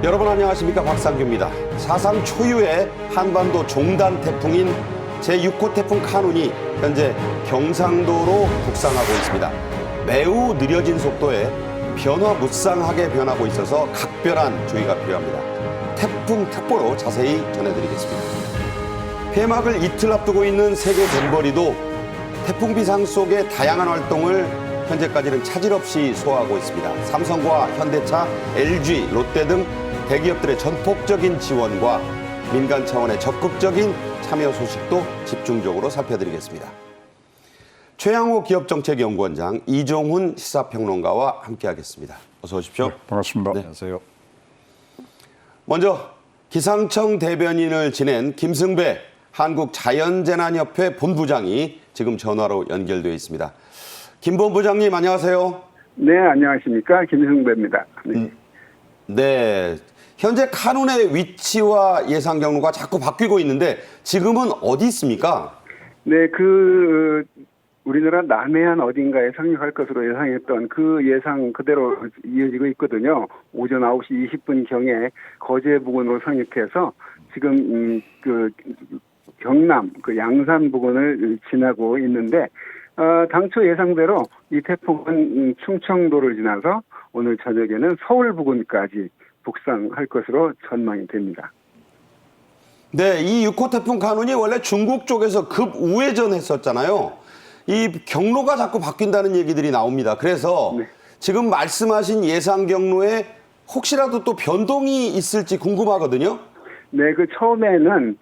여러분 안녕하십니까, 박상규입니다. 사상 초유의 한반도 종단 태풍인 제6호 태풍 카눈이 현재 경상도로 북상하고 있습니다. 매우 느려진 속도에 변화무쌍하게 변하고 있어서 각별한 주의가 필요합니다. 태풍 특보로 자세히 전해드리겠습니다. 폐막을 이틀 앞두고 있는 세계 잼버리도 태풍 비상 속의 다양한 활동을 현재까지는 차질 없이 소화하고 있습니다. 삼성과 현대차, LG, 롯데 등 대기업들의 전폭적인 지원과 민간 차원의 적극적인 참여 소식도 집중적으로 살펴드리겠습니다. 최양호 기업정책연구원장, 이종훈 시사평론가와 함께하겠습니다. 어서 오십시오. 네, 반갑습니다. 네. 안녕하세요. 먼저 기상청 대변인을 지낸 김승배 한국자연재난협회 본부장이 지금 전화로 연결되어 있습니다. 김 본부장님 안녕하세요. 네, 안녕하십니까. 김승배입니다. 네. 네, 현재 카눈의 위치와 예상 경로가 자꾸 바뀌고 있는데 지금은 어디 있습니까? 네, 우리나라 남해안 어딘가에 상륙할 것으로 예상했던 그 예상 그대로 이어지고 있거든요. 오전 9시 20분경에 거제 부근으로 상륙해서 지금 경남 양산 부근을 지나고 있는데 당초 예상대로 이 태풍은 충청도를 지나서 오늘 저녁에는 서울 부근까지 북상할 것으로 전망이 됩니다. 네, 이 6호 태풍 카눈이 원래 중국 쪽에서 급우회전했었잖아요. 이 경로가 자꾸 바뀐다는 얘기들이 나옵니다. 그래서 네. 지금 말씀하신 예상 경로에 혹시라도 또 변동이 있을지 궁금하거든요. 네, 처음에는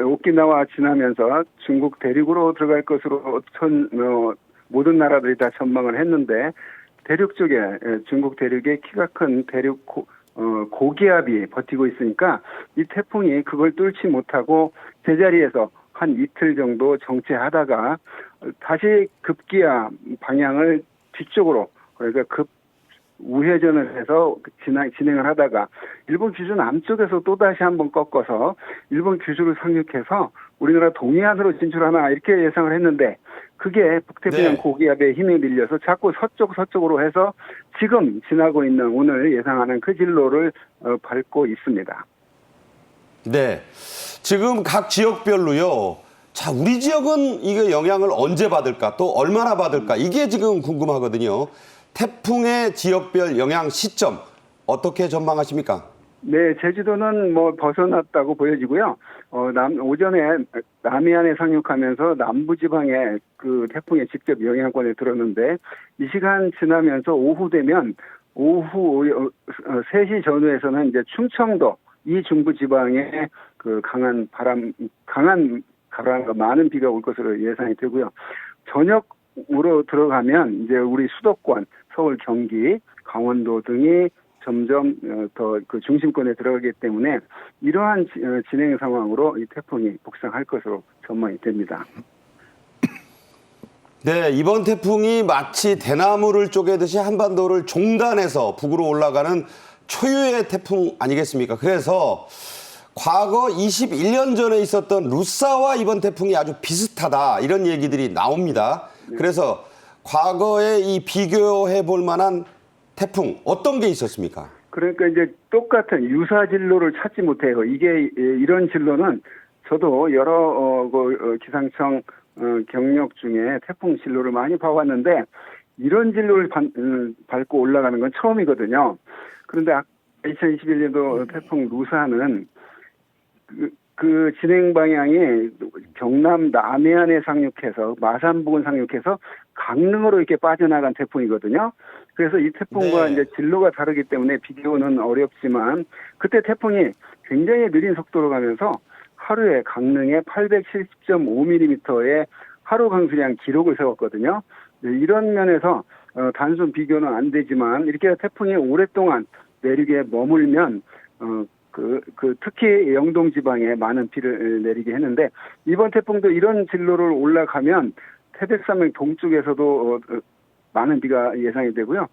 오키나와 지나면서 중국 대륙으로 들어갈 것으로 모든 나라들이 다 전망을 했는데 대륙 쪽에 중국 대륙에 키가 큰 대륙 고기압이 버티고 있으니까 이 태풍이 그걸 뚫지 못하고 제자리에서 한 이틀 정도 정체하다가 다시 급기야 방향을 뒤쪽으로, 그러니까 우회전을 해서 진행을 하다가 일본 규주 남쪽에서 또다시 한번 꺾어서 일본 규주를 상륙해서 우리나라 동해안으로 진출하나 이렇게 예상을 했는데 그게 북태평양 네. 고기압에 힘에 밀려서 자꾸 서쪽으로 해서 지금 지나고 있는 오늘 예상하는 그 진로를 밟고 있습니다. 네, 지금 각 지역별로요. 자, 우리 지역은 이게 영향을 언제 받을까, 또 얼마나 받을까, 이게 지금 궁금하거든요. 태풍의 지역별 영향 시점 어떻게 전망하십니까? 네, 제주도는 벗어났다고 보여지고요. 오전에 남해안에 상륙하면서 남부지방에 그 태풍의 직접 영향권에 들었는데 이 시간 지나면서 오후 되면 오후 3시 전후에서는 이제 충청도 이 중부지방에 강한 바람과 많은 비가 올 것으로 예상이 되고요. 저녁으로 들어가면 이제 우리 수도권, 서울, 경기, 강원도 등이 점점 더 중심권에 들어가기 때문에 이러한 진행 상황으로 이 태풍이 북상할 것으로 전망이 됩니다. 네, 이번 태풍이 마치 대나무를 쪼개듯이 한반도를 종단해서 북으로 올라가는 초유의 태풍 아니겠습니까? 그래서 과거 21년 전에 있었던 루사와 이번 태풍이 아주 비슷하다, 이런 얘기들이 나옵니다. 그래서 과거에 이 비교해 볼 만한 태풍 어떤 게 있었습니까? 그러니까 이제 똑같은 유사 진로를 찾지 못해요. 이게 이런 진로는 저도 여러 기상청 경력 중에 태풍 진로를 많이 봐왔는데 이런 진로를 밟고 올라가는 건 처음이거든요. 그런데 2021년도 태풍 루사는 그 진행 방향이 경남 남해안에 상륙해서 마산 부근 상륙해서 강릉으로 이렇게 빠져나간 태풍이거든요. 그래서 이 태풍과 네. 이제 진로가 다르기 때문에 비교는 어렵지만 그때 태풍이 굉장히 느린 속도로 가면서 하루에 강릉에 870.5mm의 하루 강수량 기록을 세웠거든요. 이런 면에서 단순 비교는 안 되지만 이렇게 태풍이 오랫동안 내륙에 머물면 특히 영동 지방에 많은 비를 내리게 했는데 이번 태풍도 이런 진로를 올라가면 태백산맥 동쪽에서도 많은 비가 예상이 되고요.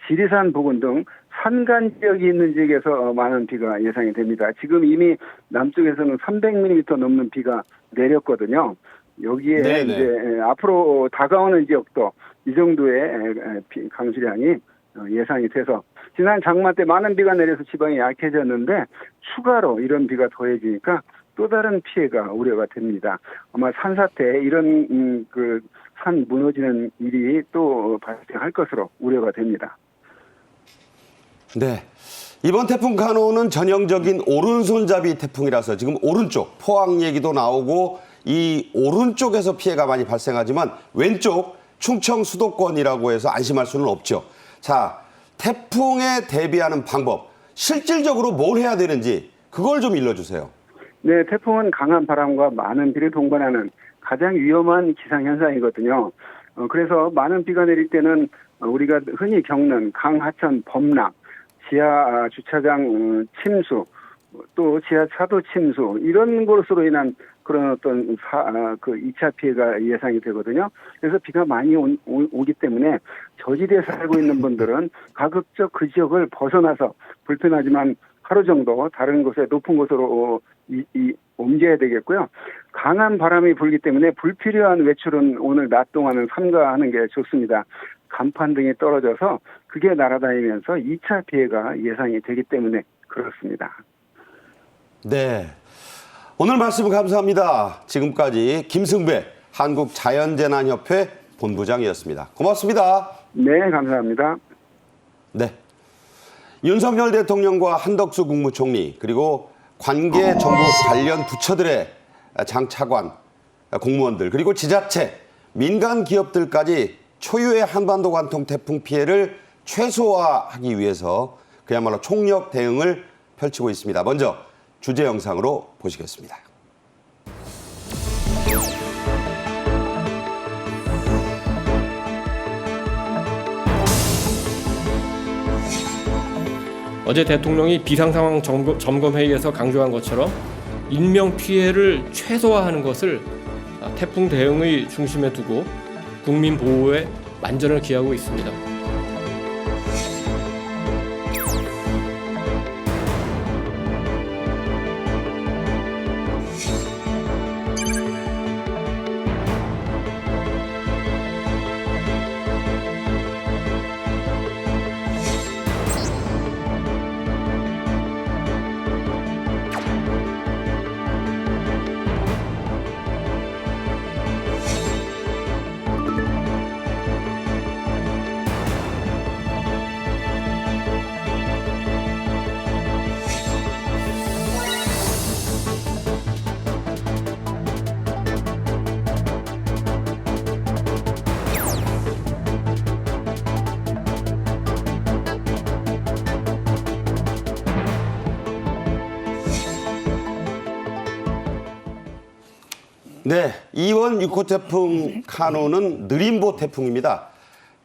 지리산 부근 등 산간 지역이 있는 지역에서 많은 비가 예상이 됩니다. 지금 이미 남쪽에서는 300mm 넘는 비가 내렸거든요. 여기에 네네. 이제 앞으로 다가오는 지역도 이 정도의 강수량이 예상이 돼서 지난 장마 때 많은 비가 내려서 지방이 약해졌는데 추가로 이런 비가 더해지니까 또 다른 피해가 우려가 됩니다. 아마 산사태 이런 그 산 무너지는 일이 또 발생할 것으로 우려가 됩니다. 네. 이번 태풍 카누는 전형적인 오른손잡이 태풍이라서 지금 오른쪽 포항 얘기도 나오고 이 오른쪽에서 피해가 많이 발생하지만 왼쪽 충청 수도권이라고 해서 안심할 수는 없죠. 자, 태풍에 대비하는 방법, 실질적으로 뭘 해야 되는지 그걸 좀 일러주세요. 네, 태풍은 강한 바람과 많은 비를 동반하는 가장 위험한 기상현상이거든요. 그래서 많은 비가 내릴 때는 우리가 흔히 겪는 강하천 범람, 지하 주차장 침수, 또 지하 차도 침수 이런 것으로 인한 그런 어떤 그 2차 피해가 예상이 되거든요. 그래서 비가 많이 오기 때문에 저지대에 살고 있는 분들은 가급적 그 지역을 벗어나서 불편하지만 하루 정도 다른 곳에 높은 곳으로 옮겨야 되겠고요. 강한 바람이 불기 때문에 불필요한 외출은 오늘 낮 동안은 삼가하는 게 좋습니다. 간판 등이 떨어져서 그게 날아다니면서 2차 피해가 예상이 되기 때문에 그렇습니다. 네. 오늘 말씀 감사합니다. 지금까지 김승배 한국자연재난협회 본부장이었습니다. 고맙습니다. 네, 감사합니다. 네. 윤석열 대통령과 한덕수 국무총리 그리고 관계 정부 관련 부처들의 장차관, 공무원들 그리고 지자체, 민간 기업들까지 초유의 한반도 관통 태풍 피해를 최소화하기 위해서 그야말로 총력 대응을 펼치고 있습니다. 먼저 주제 영상으로 보시겠습니다. 어제 대통령이 비상상황 점검회의에서 강조한 것처럼 인명 피해를 최소화하는 것을 태풍 대응의 중심에 두고 국민 보호에 만전을 기하고 있습니다. 네, 이번 6호 태풍 카누는 느림보 태풍입니다.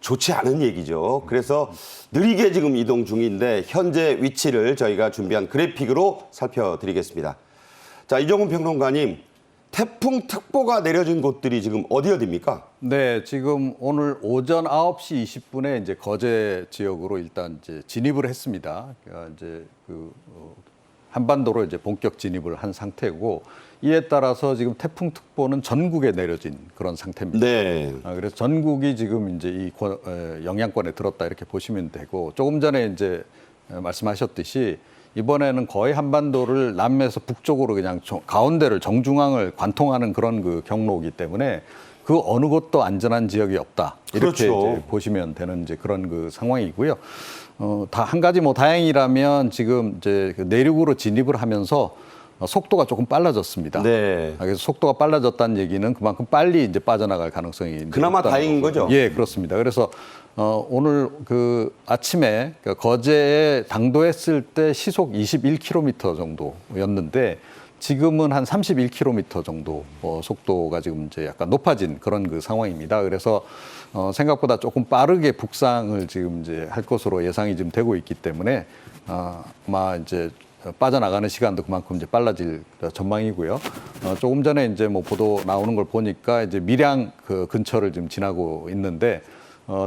좋지 않은 얘기죠. 그래서 느리게 지금 이동 중인데 현재 위치를 저희가 준비한 그래픽으로 살펴드리겠습니다. 자, 이종훈 평론가님, 태풍 특보가 내려진 곳들이 지금 어디입니까? 네, 지금 오늘 오전 9시 20분에 이제 거제 지역으로 일단 이제 진입을 했습니다. 그러니까 이제 한반도로 이제 본격 진입을 한 상태고 이에 따라서 지금 태풍 특보는 전국에 내려진 그런 상태입니다. 네. 그래서 전국이 지금 이제 이 영향권에 들었다 이렇게 보시면 되고 조금 전에 이제 말씀하셨듯이 이번에는 거의 한반도를 남에서 북쪽으로 그냥 가운데를 정중앙을 관통하는 그런 그 경로이기 때문에 그 어느 곳도 안전한 지역이 없다 이렇게 그렇죠. 이제 보시면 되는 이제 그런 그 상황이고요. 다 한 가지 뭐 다행이라면 지금 이제 그 내륙으로 진입을 하면서 속도가 조금 빨라졌습니다. 네. 그래서 속도가 빨라졌다는 얘기는 그만큼 빨리 이제 빠져나갈 가능성이 그나마 있다는 다행인 거죠? 예, 그렇습니다. 그래서 오늘 그 아침에 거제에 당도했을 때 시속 21km 정도였는데 지금은 한 31km 정도 속도가 지금 이제 약간 높아진 그런 그 상황입니다. 그래서 생각보다 조금 빠르게 북상을 지금 이제 할 것으로 예상이 지금 되고 있기 때문에 아마 이제 빠져나가는 시간도 그만큼 이제 빨라질 전망이고요. 조금 전에 이제 뭐 보도 나오는 걸 보니까 이제 밀양 그 근처를 지금 지나고 있는데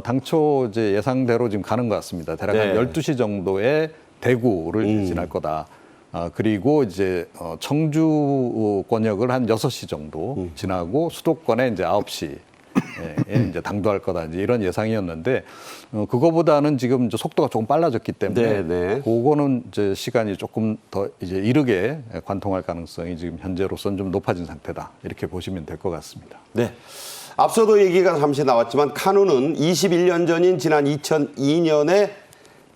당초 이제 예상대로 지금 가는 것 같습니다. 대략 네. 한 12시 정도에 대구를 지날 거다. 그리고 이제 청주 권역을 한 6시 정도 지나고 수도권에 이제 9시 이제 당도할 거다 이제 이런 예상이었는데 그거보다는 지금 이제 속도가 조금 빨라졌기 때문에 네. 그거는 이제 시간이 조금 더 이제 이르게 관통할 가능성이 지금 현재로서는 좀 높아진 상태다 이렇게 보시면 될 것 같습니다. 네. 앞서도 얘기가 잠시 나왔지만 카눈은 21년 전인 지난 2002년에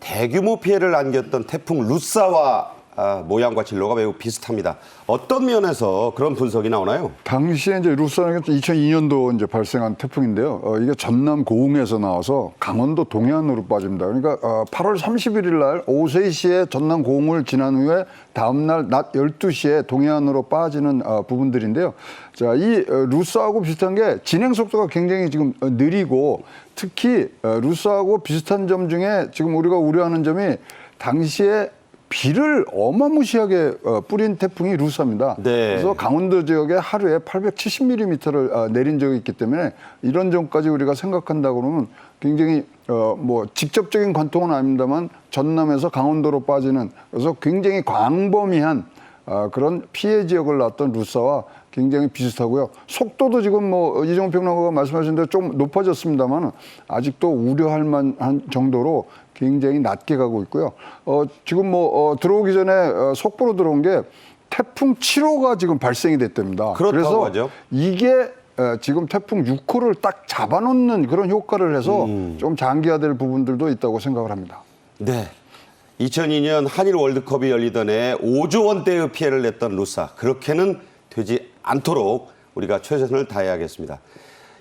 대규모 피해를 안겼던 태풍 루사와 모양과 진로가 매우 비슷합니다. 어떤 면에서 그런 분석이 나오나요? 당시에 이제 루사는 2002년도 이제 발생한 태풍인데요. 이게 전남 고흥에서 나와서 강원도 동해안으로 빠집니다. 그러니까 8월 31일 날 오후 3시에 전남 고흥을 지난 후에 다음 날 낮 12시에 동해안으로 빠지는 부분들인데요. 자, 이 루사하고 비슷한 게 진행 속도가 굉장히 지금 느리고 특히 루사하고 비슷한 점 중에 지금 우리가 우려하는 점이 당시에 비를 어마무시하게 뿌린 태풍이 루사입니다. 네. 그래서 강원도 지역에 하루에 870mm를 내린 적이 있기 때문에 이런 점까지 우리가 생각한다 그러면 굉장히 뭐 직접적인 관통은 아닙니다만 전남에서 강원도로 빠지는 그래서 굉장히 광범위한 그런 피해 지역을 낳았던 루사와 굉장히 비슷하고요. 속도도 지금 뭐 이정훈 평론가가 말씀하신 대로 좀 높아졌습니다만 아직도 우려할 만한 정도로 굉장히 낮게 가고 있고요. 지금 뭐 들어오기 전에 속보로 들어온 게 태풍 7호가 지금 발생이 됐답니다. 그렇다고 그래서 하죠. 이게 지금 태풍 6호를 딱 잡아놓는 그런 효과를 해서 좀 장기화될 부분들도 있다고 생각을 합니다. 네. 2002년 한일 월드컵이 열리던 해 5조 원대의 피해를 냈던 루사. 그렇게는 되지 않도록 우리가 최선을 다해야겠습니다.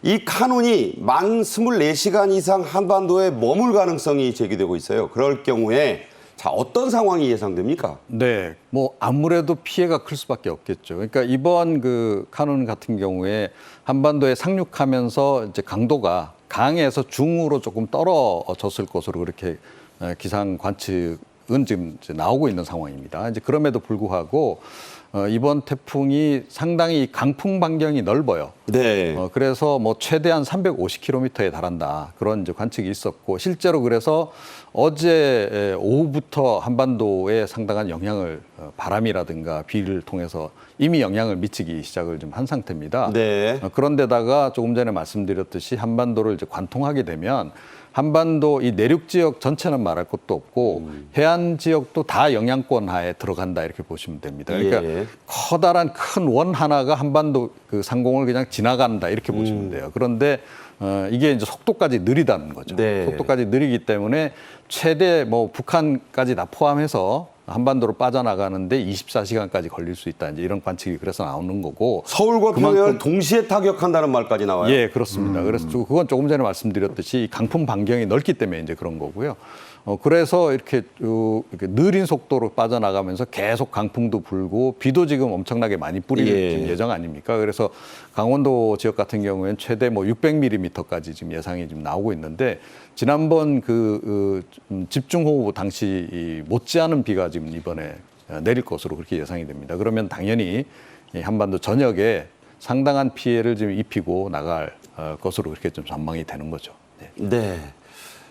이 카눈이 만 24시간 이상 한반도에 머물 가능성이 제기되고 있어요. 그럴 경우에 자, 어떤 상황이 예상됩니까? 네, 뭐 아무래도 피해가 클 수밖에 없겠죠. 그러니까 이번 그 카눈 같은 경우에 한반도에 상륙하면서 이제 강도가 강에서 중으로 조금 떨어졌을 것으로 그렇게 기상 관측은 지금 이제 나오고 있는 상황입니다. 이제 그럼에도 불구하고 이번 태풍이 상당히 강풍 반경이 넓어요. 네. 그래서 뭐 최대한 350km에 달한다. 그런 이제 관측이 있었고 실제로 그래서 어제 오후부터 한반도에 상당한 영향을 바람이라든가 비를 통해서 이미 영향을 미치기 시작을 좀 한 상태입니다. 네. 그런데다가 조금 전에 말씀드렸듯이 한반도를 이제 관통하게 되면 한반도 이 내륙 지역 전체는 말할 것도 없고 해안 지역도 다 영향권 하에 들어간다 이렇게 보시면 됩니다. 그러니까 예. 커다란 큰 원 하나가 한반도 그 상공을 그냥 지나간다 이렇게 보시면 돼요. 그런데 이게 이제 속도까지 느리다는 거죠. 네. 속도까지 느리기 때문에 최대 뭐 북한까지 다 포함해서 한반도로 빠져나가는데 24시간까지 걸릴 수 있다. 이제 이런 관측이 그래서 나오는 거고. 서울과 그만큼- 평양을 동시에 타격한다는 말까지 나와요. 예, 그렇습니다. 그래서 그건 조금 전에 말씀드렸듯이 강풍 반경이 넓기 때문에 이제 그런 거고요. 그래서 이렇게 느린 속도로 빠져나가면서 계속 강풍도 불고 비도 지금 엄청나게 많이 뿌릴 예. 예정 아닙니까? 그래서 강원도 지역 같은 경우에는 최대 뭐 600mm까지 지금 예상이 지금 나오고 있는데 지난번 집중호우 당시 못지않은 비가 지금 이번에 내릴 것으로 그렇게 예상이 됩니다. 그러면 당연히 이 한반도 전역에 상당한 피해를 지금 입히고 나갈 것으로 그렇게 좀 전망이 되는 거죠. 네. 네.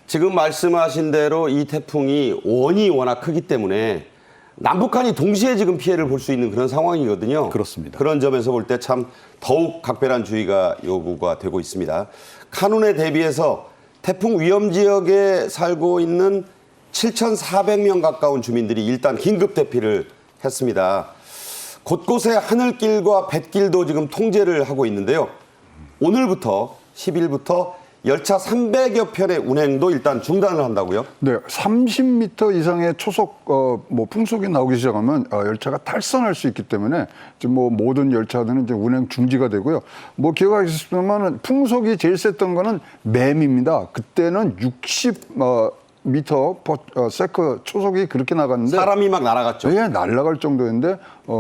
지금 말씀하신 대로 이 태풍이 원이 워낙 크기 때문에 남북한이 동시에 지금 피해를 볼 수 있는 그런 상황이거든요. 그렇습니다. 그런 점에서 볼 때 참 더욱 각별한 주의가 요구가 되고 있습니다. 카눈에 대비해서 태풍 위험 지역에 살고 있는 7,400명 가까운 주민들이 일단 긴급 대피를 했습니다. 곳곳에 하늘길과 뱃길도 지금 통제를 하고 있는데요. 오늘부터 10일부터 열차 300여 편의 운행도 일단 중단을 한다고요? 네, 30m 이상의 초속 뭐 풍속이 나오기 시작하면 열차가 탈선할 수 있기 때문에 지금 뭐 모든 열차들은 이제 운행 중지가 되고요. 뭐 기억하시겠지만 풍속이 제일 셌던 거는 맴입니다. 그때는 60m 세크 초속이 그렇게 나갔는데 사람이 막 날아갔죠. 예, 날아갈 정도였는데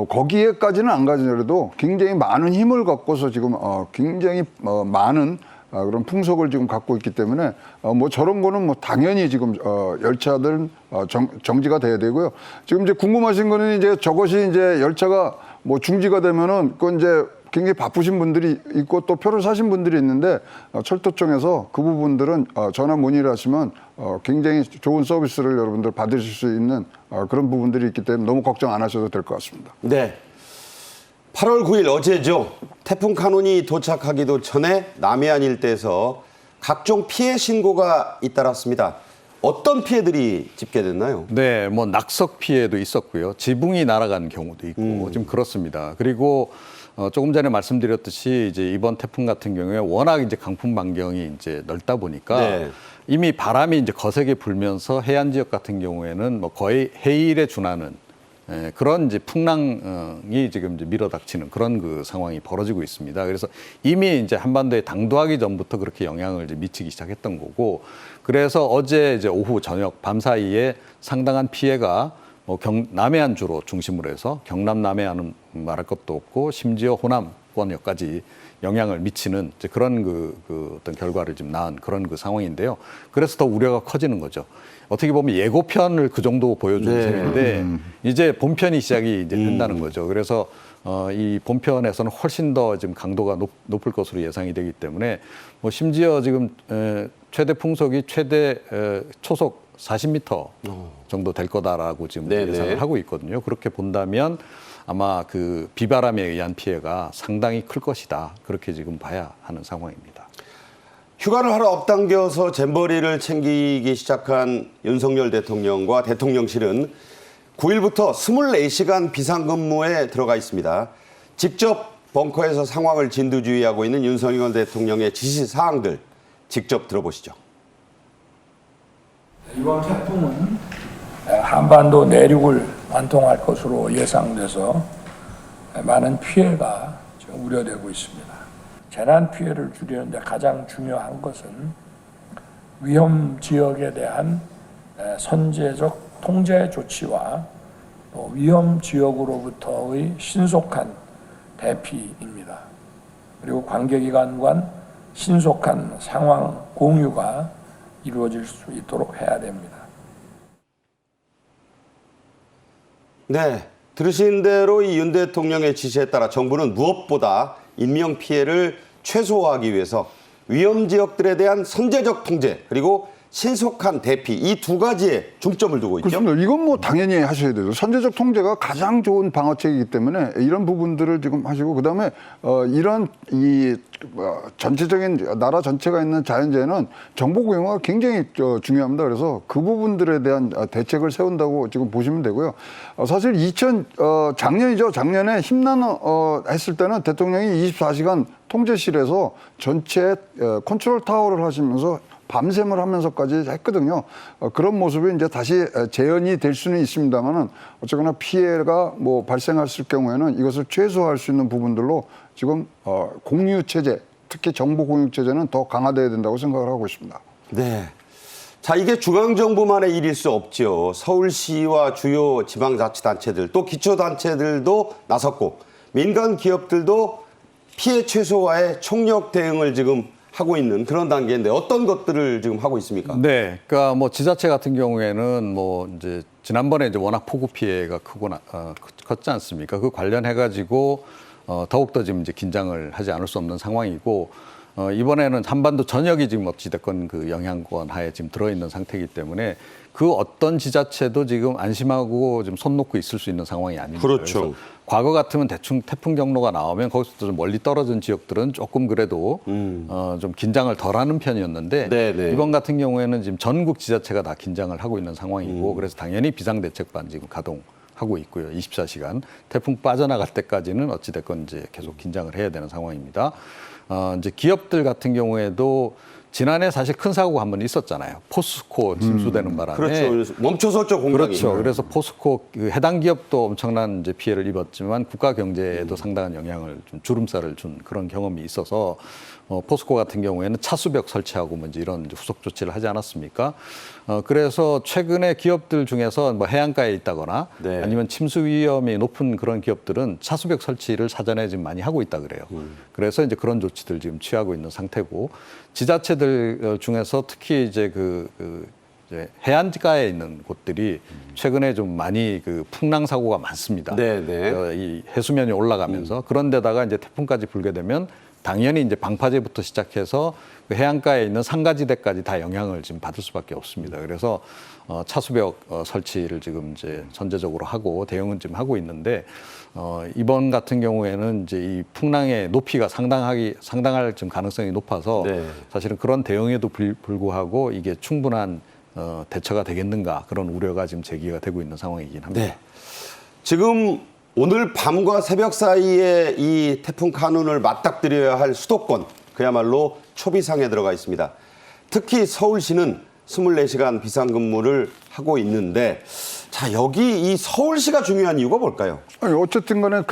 거기에까지는 안 가더라도 굉장히 많은 힘을 갖고서 지금 굉장히 많은 그런 풍속을 지금 갖고 있기 때문에 뭐 저런 거는 뭐 당연히 지금 열차들은 정지가 돼야 되고요. 지금 이제 궁금하신 거는 이제 저것이 이제 열차가 뭐 중지가 되면은 그건 이제 굉장히 바쁘신 분들이 있고 또 표를 사신 분들이 있는데 철도청에서 그 부분들은 전화 문의를 하시면 굉장히 좋은 서비스를 여러분들 받으실 수 있는 그런 부분들이 있기 때문에 너무 걱정 안 하셔도 될 것 같습니다. 네. 8월 9일 어제죠. 태풍 카눈이 도착하기도 전에 남해안 일대에서 각종 피해 신고가 잇따랐습니다. 어떤 피해들이 집계됐나요? 네, 뭐 낙석 피해도 있었고요. 지붕이 날아간 경우도 있고 좀 그렇습니다. 그리고 조금 전에 말씀드렸듯이 이제 이번 태풍 같은 경우에 워낙 이제 강풍 반경이 이제 넓다 보니까 네. 이미 바람이 이제 거세게 불면서 해안 지역 같은 경우에는 뭐 거의 해일에 준하는 그런 이제 풍랑이 지금 이제 밀어닥치는 그런 그 상황이 벌어지고 있습니다. 그래서 이미 이제 한반도에 당도하기 전부터 그렇게 영향을 이제 미치기 시작했던 거고, 그래서 어제 이제 오후 저녁 밤 사이에 상당한 피해가 뭐 남해안 주로 중심으로 해서 경남 남해안은 말할 것도 없고 심지어 호남권역까지 영향을 미치는 이제 그런 그 어떤 결과를 지금 낳은 그런 그 상황인데요. 그래서 더 우려가 커지는 거죠. 어떻게 보면 예고편을 그 정도 보여준 네. 셈인데 이제 본편이 시작이 이제 된다는 거죠. 그래서 이 본편에서는 훨씬 더 지금 강도가 높을 것으로 예상이 되기 때문에 뭐 심지어 지금 최대 풍속이 최대 초속 40m 정도 될 거다라고 지금 네네. 예상을 하고 있거든요. 그렇게 본다면 아마 그 비바람에 의한 피해가 상당히 클 것이다. 그렇게 지금 봐야 하는 상황입니다. 휴가를 하러 앞당겨서 잼버리를 챙기기 시작한 윤석열 대통령과 대통령실은 9일부터 24시간 비상근무에 들어가 있습니다. 직접 벙커에서 상황을 진두지휘하고 있는 윤석열 대통령의 지시사항들 직접 들어보시죠. 이번 태풍은 한반도 내륙을 관통할 것으로 예상돼서 많은 피해가 지금 우려되고 있습니다. 재난 피해를 줄이는데 가장 중요한 것은 위험 지역에 대한 선제적 통제 조치와 또 위험 지역으로부터의 신속한 대피입니다. 그리고 관계기관 간 신속한 상황 공유가 이루어질 수 있도록 해야 됩니다. 네, 들으신 대로 이 윤 대통령의 지시에 따라 정부는 무엇보다 인명 피해를 최소화하기 위해서 위험 지역들에 대한 선제적 통제 그리고 신속한 대피 이 두 가지에 중점을 두고 있죠. 그렇습니다. 이건 뭐 당연히 하셔야 되죠. 선제적 통제가 가장 좋은 방어책이기 때문에 이런 부분들을 지금 하시고, 그다음에 이런 전체적인 나라 전체가 있는 자연재해는 정보 공유가 굉장히 중요합니다. 그래서 그 부분들에 대한 대책을 세운다고 지금 보시면 되고요. 사실 작년이죠. 작년에 힘나는 했을 때는 대통령이 24시간 통제실에서 전체 컨트롤 타워를 하시면서 밤샘을 하면서까지 했거든요. 그런 모습이 이제 다시 재현이 될 수는 있습니다만은 어쨌거나 피해가 뭐 발생했을 경우에는 이것을 최소화할 수 있는 부분들로 지금 공유 체제, 특히 정보 공유 체제는 더 강화돼야 된다고 생각을 하고 있습니다. 네. 자, 이게 중앙정부만의 일일 수 없죠. 서울시와 주요 지방자치단체들 또 기초단체들도 나섰고 민간 기업들도 피해 최소화에 총력 대응을 지금 하고 있는 그런 단계인데 어떤 것들을 지금 하고 있습니까? 네, 그러니까 뭐 지자체 같은 경우에는 뭐 이제 지난번에 이제 워낙 폭우 피해가 컸지 않습니까? 그 관련해 가지고 더욱더 지금 이제 긴장을 하지 않을 수 없는 상황이고, 이번에는 한반도 전역이 지금 어찌됐건 그 영향권 하에 지금 들어있는 상태이기 때문에 그 어떤 지자체도 지금 안심하고 지금 손 놓고 있을 수 있는 상황이 아닙니다. 그렇죠. 그래서 과거 같으면 대충 태풍 경로가 나오면 거기서부터 좀 멀리 떨어진 지역들은 조금 그래도 좀 긴장을 덜하는 편이었는데 네네. 이번 같은 경우에는 지금 전국 지자체가 다 긴장을 하고 있는 상황이고 그래서 당연히 비상대책반 지금 가동하고 있고요. 24시간 태풍 빠져나갈 때까지는 어찌됐건 이제 계속 긴장을 해야 되는 상황입니다. 이제 기업들 같은 경우에도 지난해 사실 큰 사고가 한 번 있었잖아요. 포스코 침수되는 바람에. 그렇죠. 멈춰섰죠, 공장이. 그렇죠. 그래서 포스코 그 해당 기업도 엄청난 이제 피해를 입었지만 국가 경제에도 상당한 영향을 좀 주름살을 준 그런 경험이 있어서 포스코 같은 경우에는 차수벽 설치하고 뭐 이제 이런 이제 후속 조치를 하지 않았습니까? 그래서 최근에 기업들 중에서 뭐 해안가에 있다거나 네. 아니면 침수 위험이 높은 그런 기업들은 차수벽 설치를 사전에 지금 많이 하고 있다 그래요. 그래서 이제 그런 조치들 지금 취하고 있는 상태고, 지자체들 중에서 특히 이제 이제 해안가에 있는 곳들이 최근에 좀 많이 그 풍랑 사고가 많습니다. 네네. 이 해수면이 올라가면서 그런 데다가 이제 태풍까지 불게 되면 당연히 이제 방파제부터 시작해서 그 해안가에 있는 상가지대까지 다 영향을 지금 받을 수밖에 없습니다. 그래서 차수벽 설치를 지금 이제 전제적으로 하고 대응은 지금 하고 있는데 이번 같은 경우에는 이제 이 풍랑의 높이가 상당할 좀 가능성이 높아서 네. 사실은 그런 대응에도 불구하고 이게 충분한 대처가 되겠는가 그런 우려가 지금 제기가 되고 있는 상황이긴 합니다. 네. 지금 오늘 밤과 새벽 사이에 이 태풍 카눈을 맞닥뜨려야 할 수도권 그야말로 초비상에 들어가 있습니다. 특히 서울시는 24시간 비상근무를 하고 있는데 자 여기 이 서울시가 중요한 이유가 뭘까요? 아니, 어쨌든 간에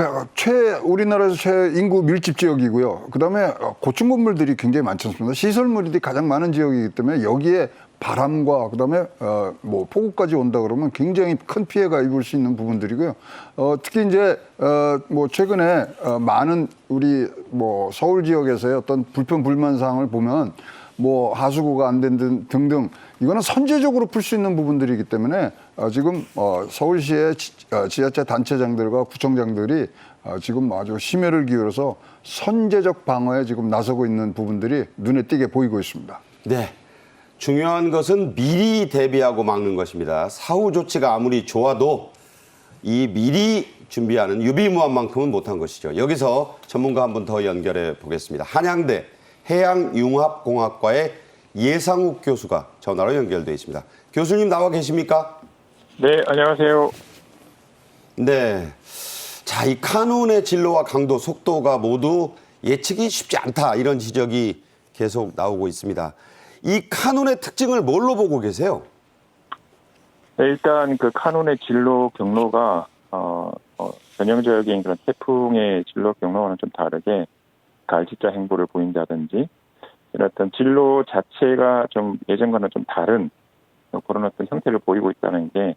우리나라에서 최인구 밀집 지역이고요. 그다음에 고층 건물들이 굉장히 많지 않습니까? 시설물이 가장 많은 지역이기 때문에 여기에 바람과 그다음에 뭐 폭우까지 온다 그러면 굉장히 큰 피해가 입을 수 있는 부분들이고요. 특히 이제 뭐 최근에 많은 우리 뭐 서울 지역에서의 어떤 불편 사항을 보면 뭐 하수구가 안 된 등등 이거는 선제적으로 풀 수 있는 부분들이기 때문에 지금 서울시의 지자체 단체장들과 구청장들이 지금 아주 심혈을 기울여서 선제적 방어에 지금 나서고 있는 부분들이 눈에 띄게 보이고 있습니다. 네. 중요한 것은 미리 대비하고 막는 것입니다. 사후 조치가 아무리 좋아도 이 미리 준비하는 유비무환만큼은 못한 것이죠. 여기서 전문가 한 분 더 연결해 보겠습니다. 한양대 해양융합공학과의 예상욱 교수가 전화로 연결되어 있습니다. 교수님 나와 계십니까? 네, 안녕하세요. 네. 자, 이 카눈의 진로와 강도, 속도가 모두 예측이 쉽지 않다. 이런 지적이 계속 나오고 있습니다. 이 카눈의 특징을 뭘로 보고 계세요? 네, 일단 그 카눈의 진로 경로가 전형적인 그런 태풍의 진로 경로와는 좀 다르게 갈지자 행보를 보인다든지 이런 어떤 진로 자체가 좀 예전과는 좀 다른 그런 어떤 형태를 보이고 있다는 게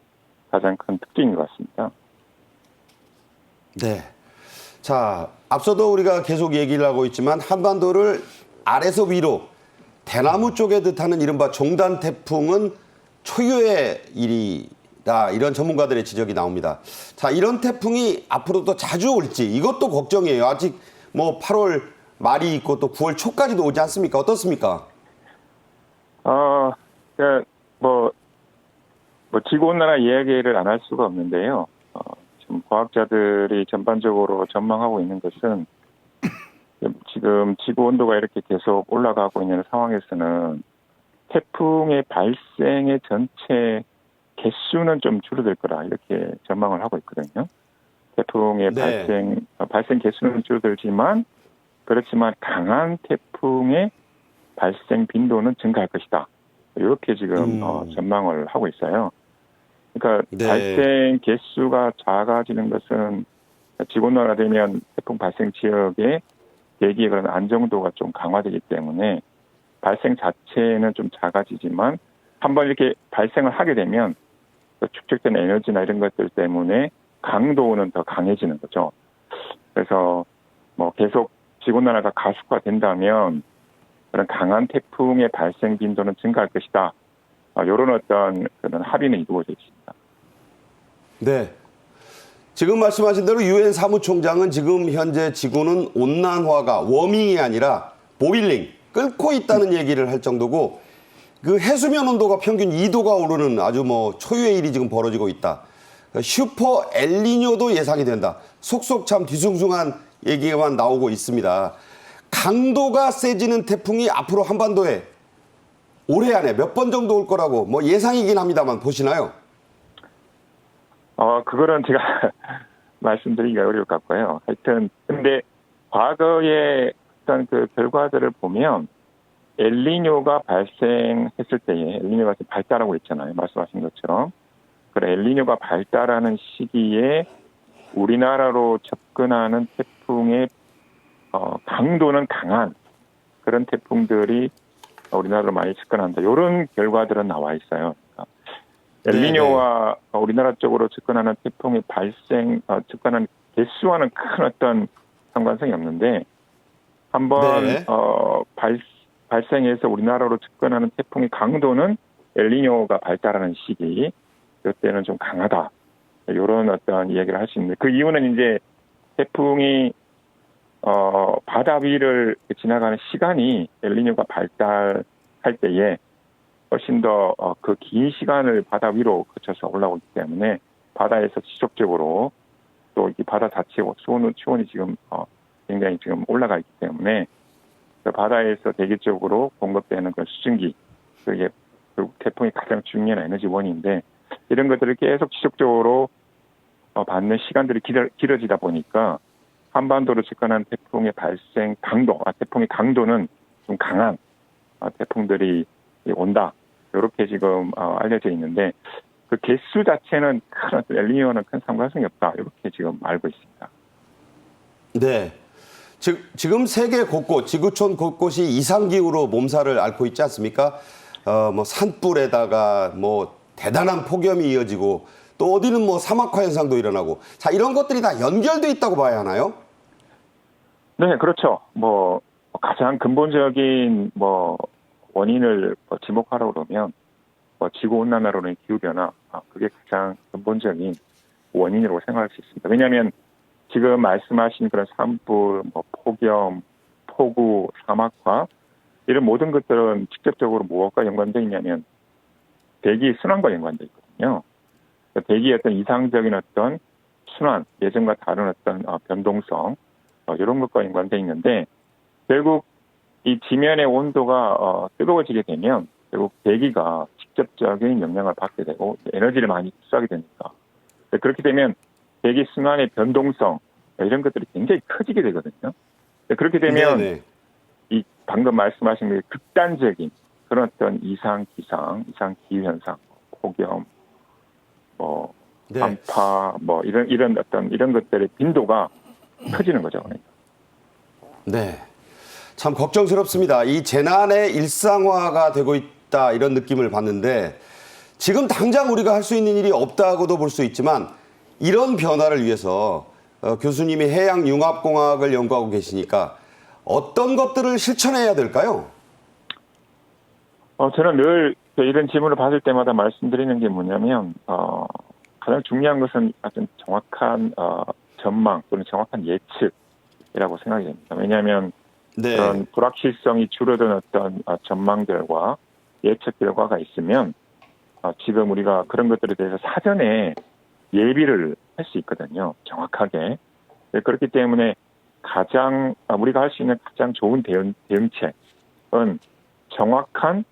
가장 큰 특징인 것 같습니다. 네. 자, 앞서도 우리가 계속 얘기를 하고 있지만 한반도를 아래서 위로 대나무 쪽에 뜻하는 이른바 종단 태풍은 초유의 일이다. 이런 전문가들의 지적이 나옵니다. 자, 이런 태풍이 앞으로도 자주 올지 이것도 걱정이에요. 아직 뭐 8월 말이 있고 또 9월 초까지도 오지 않습니까? 어떻습니까? 뭐 지구온난화 이야기를 안 할 수가 없는데요. 지금 과학자들이 전반적으로 전망하고 있는 것은 지금 지구 온도가 이렇게 계속 올라가고 있는 상황에서는 태풍의 발생의 전체 개수는 좀 줄어들 거라 이렇게 전망을 하고 있거든요. 태풍의 네. 발생 개수는 줄어들지만 그렇지만 강한 태풍의 발생 빈도는 증가할 것이다. 이렇게 지금 전망을 하고 있어요. 그러니까 네. 발생 개수가 작아지는 것은 지구온난화 되면 태풍 발생 지역의 대기의 그런 안정도가 좀 강화되기 때문에 발생 자체는 좀 작아지지만 한번 이렇게 발생을 하게 되면 축적된 에너지나 이런 것들 때문에 강도는 더 강해지는 거죠. 그래서 뭐 계속 지구온난화가 가속화된다면 그런 강한 태풍의 발생 빈도는 증가할 것이다. 이런 어떤 그런 합의는 이루어져 있습니다. 네. 지금 말씀하신 대로 유엔 사무총장은 지금 현재 지구는 온난화가 워밍이 아니라 보일링, 끓고 있다는 얘기를 할 정도고 그 해수면 온도가 평균 2도가 오르는 아주 뭐 초유의 일이 지금 벌어지고 있다. 슈퍼 엘니뇨도 예상이 된다. 속속 참 뒤숭숭한 얘기만 나오고 있습니다. 강도가 세지는 태풍이 앞으로 한반도에 올해 안에 몇 번 정도 올 거라고 뭐 예상이긴 합니다만 보시나요? 그거는 제가 말씀드리기가 어려울 것 같고요. 하여튼, 근데 과거의 어떤 그 결과들을 보면 엘니뇨가 발생했을 때에 엘니뇨가 발달하고 있잖아요. 말씀하신 것처럼. 그래, 엘니뇨가 발달하는 시기에 우리나라로 접근하는 태풍의 강도는 강한 그런 태풍들이 우리나라로 많이 접근한다. 이런 결과들은 나와 있어요. 엘니뇨와 우리나라 쪽으로 접근하는 태풍의 접근하는 개수와는 큰 어떤 상관성이 없는데 한번 발생해서 우리나라로 접근하는 태풍의 강도는 엘니뇨가 발달하는 시기 그때는 좀 강하다. 이런 어떤 이야기를 할 수 있는데 그 이유는 이제 태풍이 바다 위를 지나가는 시간이 엘니뇨가 발달할 때에 훨씬 더 그 긴 시간을 바다 위로 거쳐서 올라오기 때문에 바다에서 지속적으로 또 이 바다 자체 수온이 지금 굉장히 지금 올라가 있기 때문에 그 바다에서 대기적으로 공급되는 그 수증기, 그게 결국 태풍이 가장 중요한 에너지원인데 이런 것들을 계속 지속적으로 받는 시간들이 길어지다 보니까 한반도로 접근한 태풍의 발생 강도, 태풍의 강도는 좀 강한 태풍들이 온다. 이렇게 지금 알려져 있는데 그 개수 자체는 큰 엘니뇨는 큰 상관성이 없다. 이렇게 지금 알고 있습니다. 네. 지금 세계 곳곳, 지구촌 곳곳이 이상기후로 몸살을 앓고 있지 않습니까? 뭐 산불에다가 뭐 대단한 폭염이 이어지고 또 어디는 뭐 사막화 현상도 일어나고 자, 이런 것들이 다 연결돼 있다고 봐야 하나요? 네, 그렇죠. 뭐 가장 근본적인 원인을 지목하라고 그러면 지구 온난화로 인한 기후 변화, 그게 가장 근본적인 원인이라고 생각할 수 있습니다. 왜냐하면 지금 말씀하신 그런 산불, 폭염, 폭우, 사막화 이런 모든 것들은 직접적으로 무엇과 연관되어 있냐면 대기 순환과 연관되어 있거든요. 대기의 어떤 이상적인 어떤 순환, 예전과 다른 어떤 변동성 이런 것과 연관되어 있는데 결국 이 지면의 온도가 뜨거워지게 되면 결국 대기가 직접적인 영향을 받게 되고 에너지를 많이 흡수하게 되니까 그렇게 되면 대기 순환의 변동성 이런 것들이 굉장히 커지게 되거든요. 그렇게 되면 네네. 이 방금 말씀하신 그 극단적인 그런 어떤 이상 기상, 이상 기후 현상, 폭염, 네. 한파, 이런 것들의 빈도가 커지는 거죠. 그러니까. 네. 참 걱정스럽습니다. 이 재난의 일상화가 되고 있다 이런 느낌을 받는데 지금 당장 우리가 할 수 있는 일이 없다고도 볼 수 있지만 이런 변화를 위해서 교수님이 해양융합공학을 연구하고 계시니까 어떤 것들을 실천해야 될까요? 저는 늘 이런 질문을 받을 때마다 말씀드리는 게 뭐냐면 가장 중요한 것은 어떤 정확한 전망 또는 정확한 예측이라고 생각이 됩니다. 왜냐하면 네. 그런 불확실성이 줄어든 어떤 전망들과 예측 결과가 있으면 지금 우리가 그런 것들에 대해서 사전에 예비를 할 수 있거든요. 정확하게. 그렇기 때문에 우리가 할 수 있는 가장 좋은 대응책은 정확한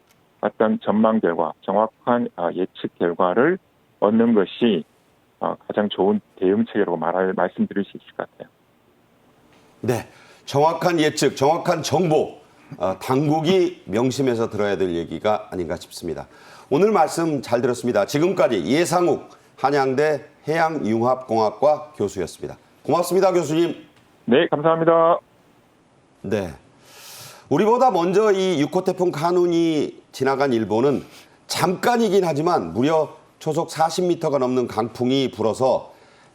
어떤 전망 결과, 정확한 예측 결과를 얻는 것이 가장 좋은 대응책이라고 말씀드릴 수 있을 것 같아요. 네. 정확한 예측, 정확한 정보, 당국이 명심해서 들어야 될 얘기가 아닌가 싶습니다. 오늘 말씀 잘 들었습니다. 지금까지 예상욱 한양대 해양융합공학과 교수였습니다. 고맙습니다, 교수님. 네, 감사합니다. 네. 우리보다 먼저 이 6호 태풍 카눈이 지나간 일본은 잠깐이긴 하지만 무려 초속 40m가 넘는 강풍이 불어서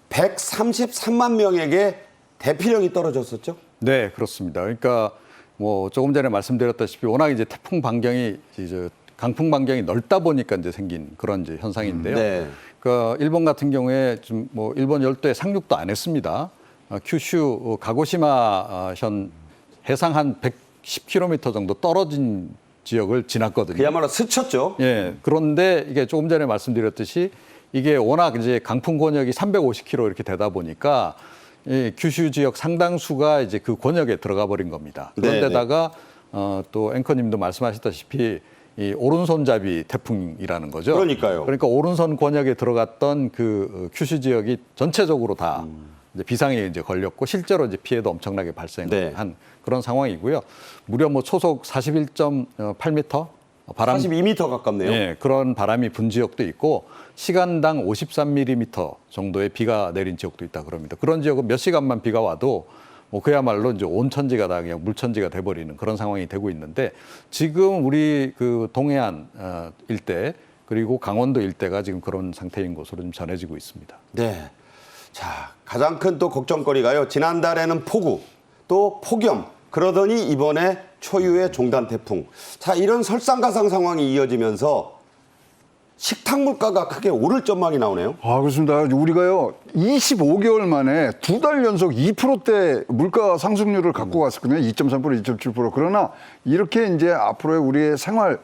133만 명에게 대피령이 떨어졌었죠? 네, 그렇습니다. 그러니까 뭐 조금 전에 말씀드렸다시피 워낙 이제 태풍 반경이 강풍 반경이 넓다 보니까 이제 생긴 그런 이제 현상인데요. 네. 그러니까 일본 같은 경우에 좀 뭐 일본 열도에 상륙도 안 했습니다. 큐슈 가고시마 현 해상 한 110km 정도 떨어진 지역을 지났거든요. 그야말로 스쳤죠. 예. 그런데 이게 조금 전에 말씀드렸듯이 이게 워낙 이제 강풍 권역이 350km 이렇게 되다 보니까 이 규슈 지역 상당수가 이제 그 권역에 들어가 버린 겁니다. 그런데다가 또 앵커님도 말씀하셨다시피 이 오른손잡이 태풍이라는 거죠. 그러니까요. 그러니까 오른손 권역에 들어갔던 그 규슈 지역이 전체적으로 다 이제 비상에 이제 걸렸고 실제로 이제 피해도 엄청나게 발생한 네. 그런 상황이고요. 무려 뭐 초속 41.8m 바람 42m 가깝네요. 예, 그런 바람이 분 지역도 있고 시간당 53mm 정도의 비가 내린 지역도 있다 그럽니다. 그런 지역은 몇 시간만 비가 와도 뭐 그야말로 이제 온천지가 다 그냥 물천지가 돼버리는 그런 상황이 되고 있는데 지금 우리 그 동해안 일대 그리고 강원도 일대가 지금 그런 상태인 것으로 좀 전해지고 있습니다. 네. 자, 가장 큰 또 걱정거리가요. 지난달에는 폭우, 또 폭염, 그러더니 이번에 초유의 종단 태풍. 자, 이런 설상가상 상황이 이어지면서 식탁 물가가 크게 오를 전망이 나오네요. 아, 그렇습니다. 우리가요, 25개월 만에 2달 연속 2%대 물가 상승률을 갖고 갔었거든요. 2.3%, 2.7%. 그러나 이렇게 이제 앞으로의 우리의 생활에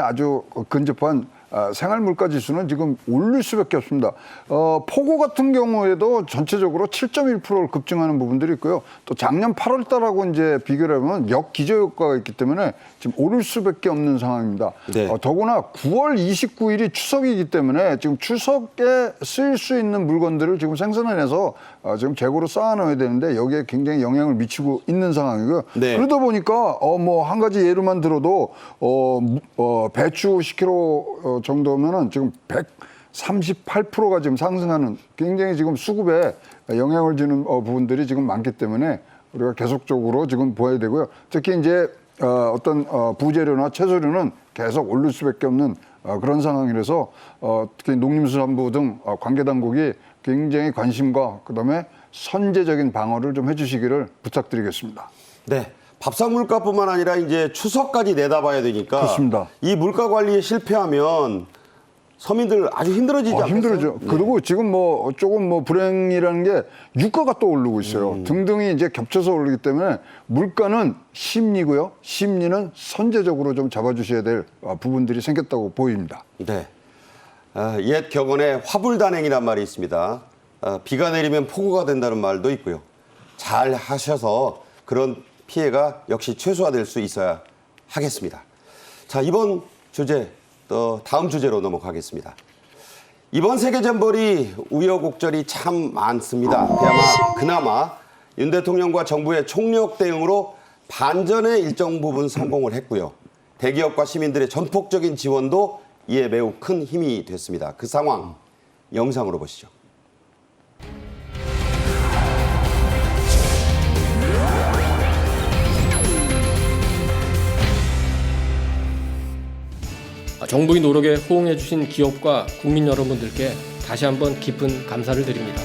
아주 근접한 생활 물가 지수는 지금 오를 수밖에 없습니다. 포고 같은 경우에도 전체적으로 7.1%를 급증하는 부분들이 있고요. 또 작년 8월 달하고 이제 비교를 하면 역기저 효과가 있기 때문에 지금 오를 수밖에 없는 상황입니다. 네. 더구나 9월 29일이 추석이기 때문에 지금 추석에 쓰일 수 있는 물건들을 지금 생산해내서 지금 재고로 쌓아놓아야 되는데 여기에 굉장히 영향을 미치고 있는 상황이고요. 네. 그러다 보니까 뭐 한 가지 예로만 들어도 배추 10kg 정도면은 지금 138%가 지금 상승하는 굉장히 지금 수급에 영향을 주는 부분들이 지금 많기 때문에 우리가 계속적으로 지금 보아야 되고요. 특히 이제 어떤 부재료나 채소류는 계속 오를 수밖에 없는 그런 상황이라서 특히 농림수산부 등 관계 당국이 굉장히 관심과 그다음에 선제적인 방어를 좀 해주시기를 부탁드리겠습니다. 네. 밥상 물가뿐만 아니라 이제 추석까지 내다봐야 되니까 그렇습니다. 이 물가 관리에 실패하면 서민들 아주 힘들어지지 않겠어요? 힘들죠. 그리고 지금 뭐 조금 뭐 불행이라는 게 유가가 또 오르고 있어요. 등등이 이제 겹쳐서 오르기 때문에 물가는 심리고요. 심리는 선제적으로 좀 잡아주셔야 될 부분들이 생겼다고 보입니다. 네. 옛 격언에 화불단행이란 말이 있습니다. 비가 내리면 폭우가 된다는 말도 있고요. 잘 하셔서 그런 피해가 역시 최소화될 수 있어야 하겠습니다. 자, 이번 주제 또 다음 주제로 넘어가겠습니다. 이번 세계 잼버리 우여곡절이 참 많습니다. 그나마 윤 대통령과 정부의 총력 대응으로 반전의 일정 부분 성공을 했고요. 대기업과 시민들의 전폭적인 지원도 이에 매우 큰 힘이 됐습니다. 그 상황 영상으로 보시죠. 정부의 노력에 호응해 주신 기업과 국민 여러분들께 다시 한번 깊은 감사를 드립니다.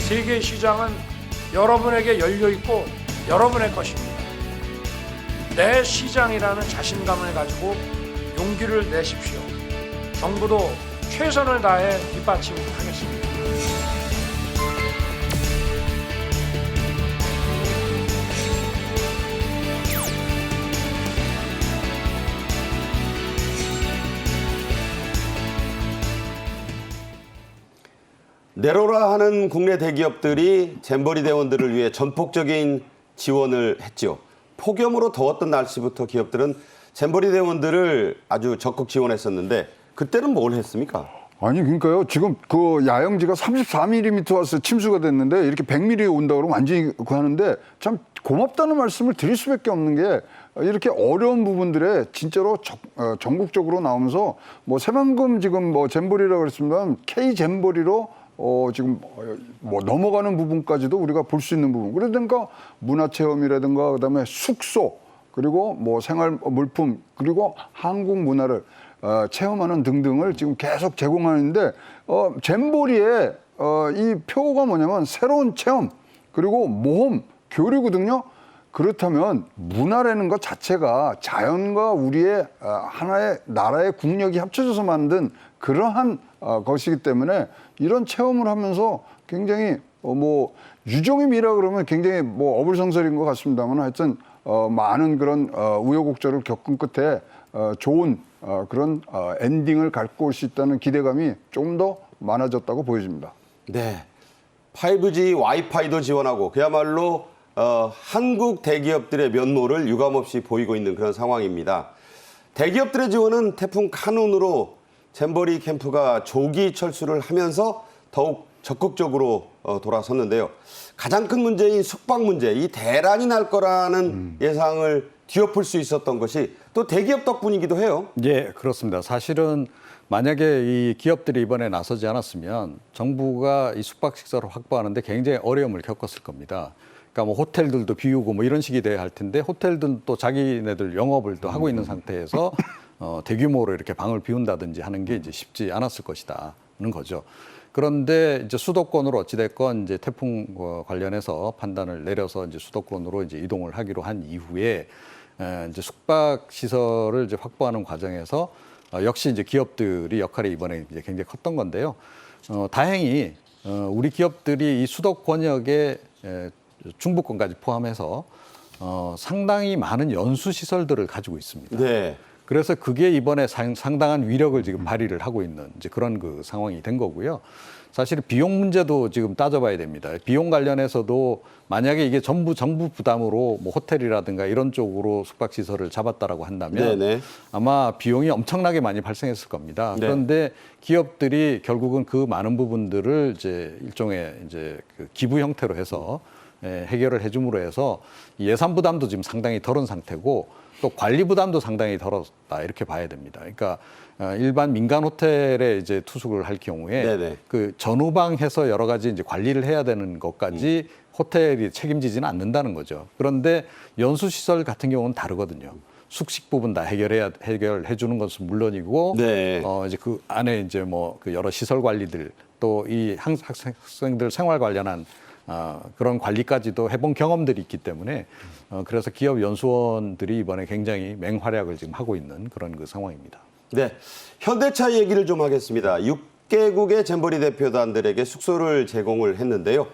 세계 시장은 여러분에게 열려 있고 여러분의 것입니다. 내 시장이라는 자신감을 가지고 용기를 내십시오. 정부도 최선을 다해 뒷받침하겠습니다. 내로라 하는 국내 대기업들이 잼버리 대원들을 위해 전폭적인 지원을 했죠. 폭염으로 더웠던 날씨부터 기업들은 잼버리 대원들을 아주 적극 지원했었는데 그때는 뭘 했습니까? 아니 그러니까요. 지금 그 야영지가 34mm 와서 침수가 됐는데 이렇게 100mm 온다 그러면 완전히 그 하는데 참 고맙다는 말씀을 드릴 수밖에 없는 게 이렇게 어려운 부분들에 진짜로 전국적으로 나오면서 뭐 새만금 지금 뭐 잼버리라고 그랬습니다. K 잼버리로 지금 뭐 넘어가는 부분까지도 우리가 볼 수 있는 부분. 그러니까 문화체험이라든가 그다음에 숙소 그리고 뭐 생활 물품 그리고 한국 문화를 체험하는 등등을 지금 계속 제공하는데 잼버리의 이 표가 뭐냐면 새로운 체험 그리고 모험 교류거든요. 그렇다면 문화라는 것 자체가 자연과 우리의 하나의 나라의 국력이 합쳐져서 만든 그러한 것이기 때문에 이런 체험을 하면서 굉장히 뭐 유종임이라 그러면 굉장히 뭐 어불성설인 것 같습니다만 하여튼 많은 그런 우여곡절을 겪은 끝에 좋은 그런 엔딩을 갖고 올 수 있다는 기대감이 좀 더 많아졌다고 보여집니다. 네, 5G 와이파이도 지원하고 그야말로 한국 대기업들의 면모를 유감없이 보이고 있는 그런 상황입니다. 대기업들의 지원은 태풍 카눈으로 잼버리 캠프가 조기 철수를 하면서 더욱 적극적으로 돌아섰는데요. 가장 큰 문제인 숙박 문제, 이 대란이 날 거라는 예상을 뒤엎을 수 있었던 것이 또 대기업 덕분이기도 해요. 예, 그렇습니다. 사실은 만약에 이 기업들이 이번에 나서지 않았으면 정부가 이 숙박 식사를 확보하는데 굉장히 어려움을 겪었을 겁니다. 그러니까 뭐 호텔들도 비우고 뭐 이런 식이 돼야 할 텐데 호텔들은 또 자기네들 영업을 또 하고 있는 상태에서 대규모로 이렇게 방을 비운다든지 하는 게 이제 쉽지 않았을 것이다는 거죠. 그런데 이제 수도권으로 어찌됐건 이제 태풍 관련해서 판단을 내려서 이제 수도권으로 이제 이동을 하기로 한 이후에 이제 숙박 시설을 이제 확보하는 과정에서 역시 이제 기업들이 역할이 이번에 이제 굉장히 컸던 건데요. 다행히 우리 기업들이 이 수도권역에 중부권까지 포함해서 상당히 많은 연수 시설들을 가지고 있습니다. 네. 그래서 그게 이번에 상당한 위력을 지금 발휘를 하고 있는 이제 그런 그 상황이 된 거고요. 사실 비용 문제도 지금 따져봐야 됩니다. 비용 관련해서도 만약에 이게 전부 정부 부담으로 뭐 호텔이라든가 이런 쪽으로 숙박시설을 잡았다라고 한다면 네네. 아마 비용이 엄청나게 많이 발생했을 겁니다. 네. 그런데 기업들이 결국은 그 많은 부분들을 이제 일종의 이제 그 기부 형태로 해서 해결을 해줌으로 해서 예산 부담도 지금 상당히 덜은 상태고 또 관리 부담도 상당히 덜었다 이렇게 봐야 됩니다. 그러니까 일반 민간 호텔에 이제 투숙을 할 경우에 네네. 그 전후방해서 여러 가지 이제 관리를 해야 되는 것까지 호텔이 책임지지는 않는다는 거죠. 그런데 연수 시설 같은 경우는 다르거든요. 숙식 부분 다 해결해 주는 것은 물론이고 네. 이제 그 안에 이제 뭐 그 여러 시설 관리들 또 이 학생들 생활 관련한 그런 관리까지도 해본 경험들이 있기 때문에 그래서 기업 연수원들이 이번에 굉장히 맹활약을 지금 하고 있는 그런 그 상황입니다. 네. 현대차 얘기를 좀 하겠습니다. 6개국의 잼버리 대표단들에게 숙소를 제공을 했는데요.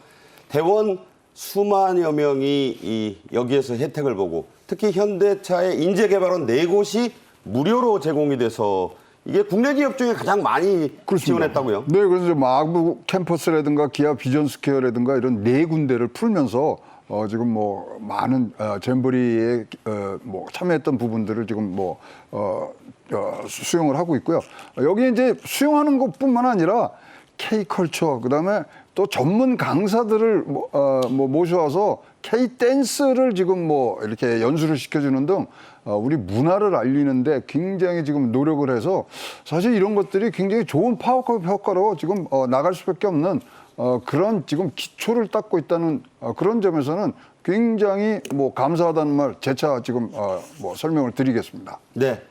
대원 수만여 명이 여기에서 혜택을 보고 특히 현대차의 인재개발원 4곳이 무료로 제공이 돼서 이게 국내 기업 중에 가장 많이 지원했다고요? 네, 그래서 마구 캠퍼스라든가 기아 비전스퀘어라든가 이런 4군데를 풀면서 지금 뭐 많은 잼버리에 뭐 참여했던 부분들을 지금 뭐 수용을 하고 있고요. 여기 이제 수용하는 것뿐만 아니라 K컬처 그다음에 또 전문 강사들을 모셔와서 K-댄스를 지금 뭐 이렇게 연수를 시켜주는 등 우리 문화를 알리는데 굉장히 지금 노력을 해서 사실 이런 것들이 굉장히 좋은 파워컵 효과로 지금 나갈 수밖에 없는 그런 지금 기초를 닦고 있다는 그런 점에서는 굉장히 뭐 감사하다는 말 재차 지금 뭐 설명을 드리겠습니다. 네.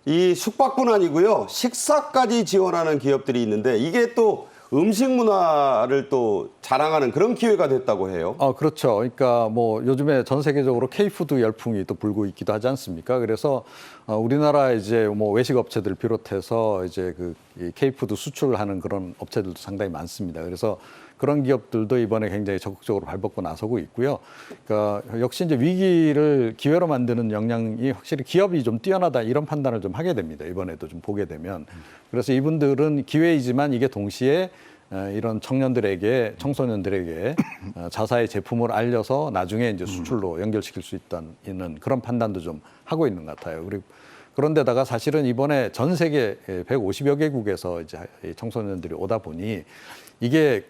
이 숙박뿐 아니고요. 식사까지 지원하는 기업들이 있는데 이게 또 음식 문화를 또 자랑하는 그런 기회가 됐다고 해요. 그렇죠. 그러니까 뭐 요즘에 전 세계적으로 K푸드 열풍이 또 불고 있기도 하지 않습니까? 그래서 우리나라 이제 뭐 외식 업체들 비롯해서 이제 그 K푸드 수출하는 그런 업체들도 상당히 많습니다. 그래서 그런 기업들도 이번에 굉장히 적극적으로 발벗고 나서고 있고요. 그러니까 역시 이제 위기를 기회로 만드는 역량이 확실히 기업이 좀 뛰어나다 이런 판단을 좀 하게 됩니다. 이번에도 좀 보게 되면. 그래서 이분들은 기회이지만 이게 동시에 이런 청년들에게, 청소년들에게 자사의 제품을 알려서 나중에 이제 수출로 연결시킬 수 있는 그런 판단도 좀 하고 있는 것 같아요. 그리고 그런데다가 사실은 이번에 전 세계 150여 개국에서 이제 청소년들이 오다 보니 이게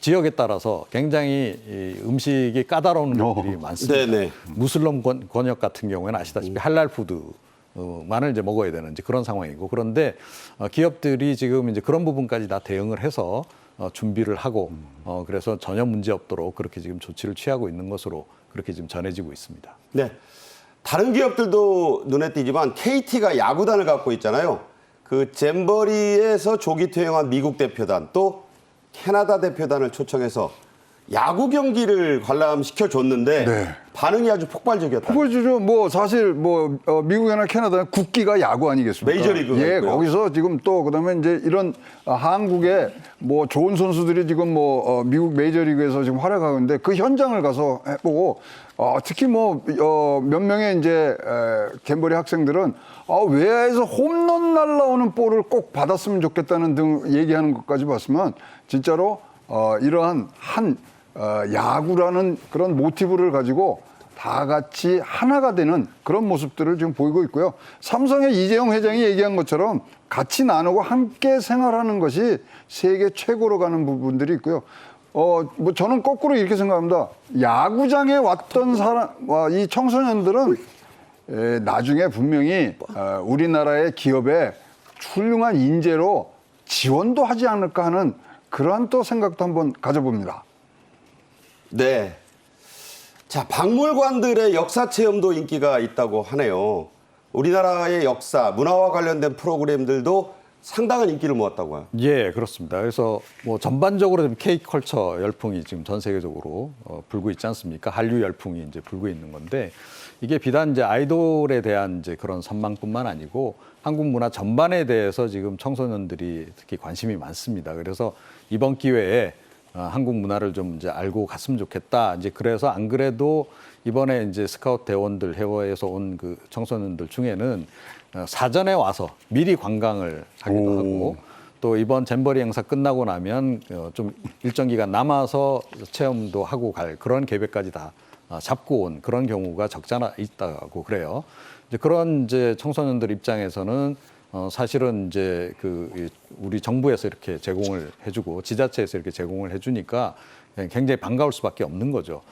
지역에 따라서 굉장히 음식이 까다로운 것들이 많습니다. 네네. 무슬림 권역 같은 경우에는 아시다시피 할랄 푸드만을 이제 먹어야 되는 이제 그런 상황이고 그런데 기업들이 지금 이제 그런 부분까지 다 대응을 해서 준비를 하고 그래서 전혀 문제 없도록 그렇게 지금 조치를 취하고 있는 것으로 그렇게 지금 전해지고 있습니다. 네. 다른 기업들도 눈에 띄지만 KT가 야구단을 갖고 있잖아요. 그 잼버리에서 조기 퇴영한 미국 대표단 또 캐나다 대표단을 초청해서 야구 경기를 관람시켜줬는데 네. 반응이 아주 폭발적이었다. 그거죠. 뭐 사실 뭐 미국이나 캐나다 국기가 야구 아니겠습니까? 메이저리그가 예, 있고요. 거기서 지금 또 그다음에 이제 이런 한국의 뭐 좋은 선수들이 지금 뭐 미국 메이저리그에서 지금 활약하고 있는데 그 현장을 가서 해보고 특히 뭐 몇 명의 이제 잼버리 학생들은 외야에서 홈런 날라오는 볼을 꼭 받았으면 좋겠다는 등 얘기하는 것까지 봤으면 진짜로 이러한 야구라는 그런 모티브를 가지고 다 같이 하나가 되는 그런 모습들을 지금 보이고 있고요. 삼성의 이재용 회장이 얘기한 것처럼 같이 나누고 함께 생활하는 것이 세계 최고로 가는 부분들이 있고요. 뭐 저는 거꾸로 이렇게 생각합니다. 야구장에 왔던 이 청소년들은 나중에 분명히 우리나라의 기업에 훌륭한 인재로 지원도 하지 않을까 하는 그러한 또 생각도 한번 가져봅니다. 네. 자, 박물관들의 역사 체험도 인기가 있다고 하네요. 우리나라의 역사, 문화와 관련된 프로그램들도 상당한 인기를 모았다고 해요. 예, 그렇습니다. 그래서 뭐 전반적으로 좀 K컬처 열풍이 지금 전 세계적으로 불고 있지 않습니까? 한류 열풍이 이제 불고 있는 건데 이게 비단 이제 아이돌에 대한 이제 그런 선망뿐만 아니고 한국 문화 전반에 대해서 지금 청소년들이 특히 관심이 많습니다. 그래서 이번 기회에 한국 문화를 좀 이제 알고 갔으면 좋겠다. 이제 그래서 안 그래도 이번에 이제 스카우트 대원들 해외에서 온 그 청소년들 중에는 사전에 와서 미리 관광을 하기도 하고 또 이번 잼버리 행사 끝나고 나면 좀 일정 기간 남아서 체험도 하고 갈 그런 계획까지 다 잡고 온 그런 경우가 적지 않아 있다고 그래요. 이제 그런 이제 청소년들 입장에서는 사실은 이제 그 우리 정부에서 이렇게 제공을 해주고 지자체에서 이렇게 제공을 해주니까 굉장히 반가울 수밖에 없는 거죠.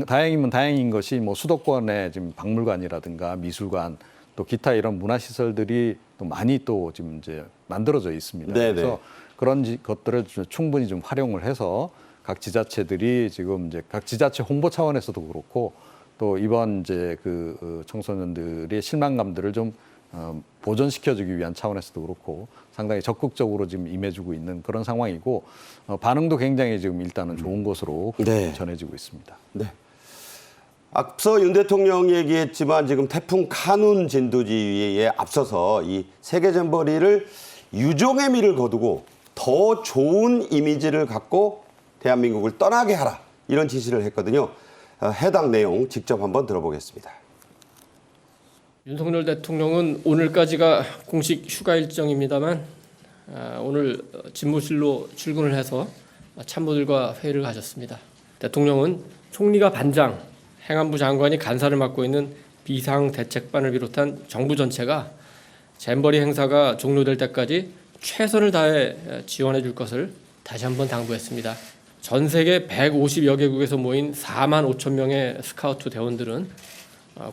다행이면 다행인 것이 뭐 수도권에 지금 박물관이라든가 미술관 또 기타 이런 문화시설들이 또 많이 또 지금 이제 만들어져 있습니다. 네네. 그래서 그런 것들을 충분히 좀 활용을 해서 각 지자체들이 지금 이제 각 지자체 홍보 차원에서도 그렇고 또 이번 이제 그 청소년들의 실망감들을 좀 보존시켜주기 위한 차원에서도 그렇고 상당히 적극적으로 지금 임해주고 있는 그런 상황이고 반응도 굉장히 지금 일단은 좋은 것으로 네. 전해지고 있습니다. 네. 앞서 윤 대통령이 얘기했지만 지금 태풍 카눈 진두지에 앞서서 이 세계 잼버리를 유종의 미를 거두고 더 좋은 이미지를 갖고 대한민국을 떠나게 하라 이런 지시를 했거든요. 해당 내용 직접 한번 들어보겠습니다. 윤석열 대통령은 오늘까지가 공식 휴가 일정입니다만 오늘 집무실로 출근을 해서 참모들과 회의를 가졌습니다. 대통령은 총리가 반장, 행안부 장관이 간사를 맡고 있는 비상대책반을 비롯한 정부 전체가 잼버리 행사가 종료될 때까지 최선을 다해 지원해 줄 것을 다시 한번 당부했습니다. 전 세계 150여 개국에서 모인 4만 5천 명의 스카우트 대원들은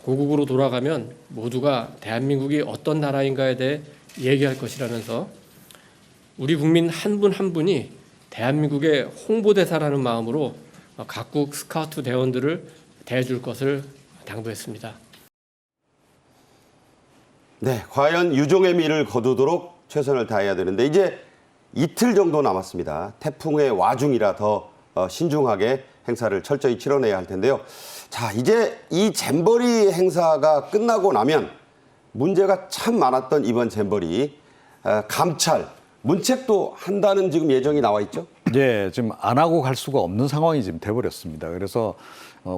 고국으로 돌아가면 모두가 대한민국이 어떤 나라인가에 대해 얘기할 것이라면서 우리 국민 한 분 한 분이 대한민국의 홍보대사라는 마음으로 각국 스카우트 대원들을 대해줄 것을 당부했습니다. 네, 과연 유종의 미를 거두도록 최선을 다해야 되는데 이제 이틀 정도 남았습니다. 태풍의 와중이라 더 신중하게 행사를 철저히 치러내야 할 텐데요. 자, 이제 이 잼버리 행사가 끝나고 나면 문제가 참 많았던 이번 잼버리 감찰, 문책도 한다는 지금 예정이 나와 있죠? 예, 지금 안 하고 갈 수가 없는 상황이 지금 돼버렸습니다. 그래서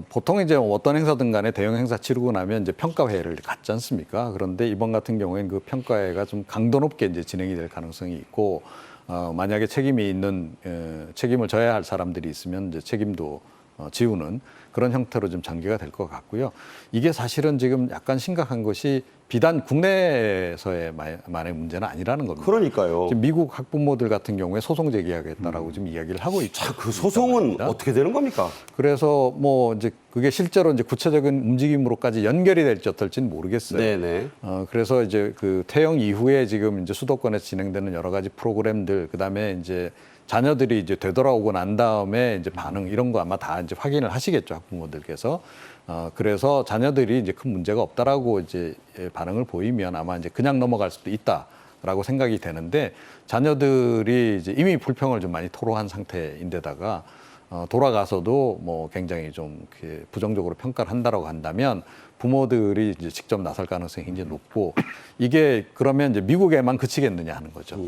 보통 이제 어떤 행사든 간에 대형 행사 치르고 나면 이제 평가회를 갖지 않습니까? 그런데 이번 같은 경우에는 그 평가회가 좀 강도 높게 이제 진행이 될 가능성이 있고 만약에 책임을 져야 할 사람들이 있으면 이제 책임도 지우는 그런 형태로 좀 전개가 될 것 같고요. 이게 사실은 지금 약간 심각한 것이 비단 국내에서의 만의 문제는 아니라는 겁니다. 그러니까요. 지금 미국 학부모들 같은 경우에 소송 제기하겠다라고 지금 이야기를 하고 있죠. 자, 그 소송은 어떻게 되는 겁니까? 그래서 뭐 이제 그게 실제로 이제 구체적인 움직임으로까지 연결이 될지 어떨지는 모르겠어요. 네네. 그래서 이제 그 퇴영 이후에 지금 이제 수도권에서 진행되는 여러 가지 프로그램들, 그다음에 이제 자녀들이 이제 되돌아오고 난 다음에 이제 반응 이런 거 아마 다 이제 확인을 하시겠죠, 학부모들께서. 그래서 자녀들이 이제 큰 문제가 없다라고 이제 반응을 보이면 아마 이제 그냥 넘어갈 수도 있다라고 생각이 되는데 자녀들이 이제 이미 불평을 좀 많이 토로한 상태인데다가 돌아가서도 뭐 굉장히 좀 부정적으로 평가를 한다라고 한다면 부모들이 이제 직접 나설 가능성이 굉장히 높고 이게 그러면 이제 미국에만 그치겠느냐 하는 거죠.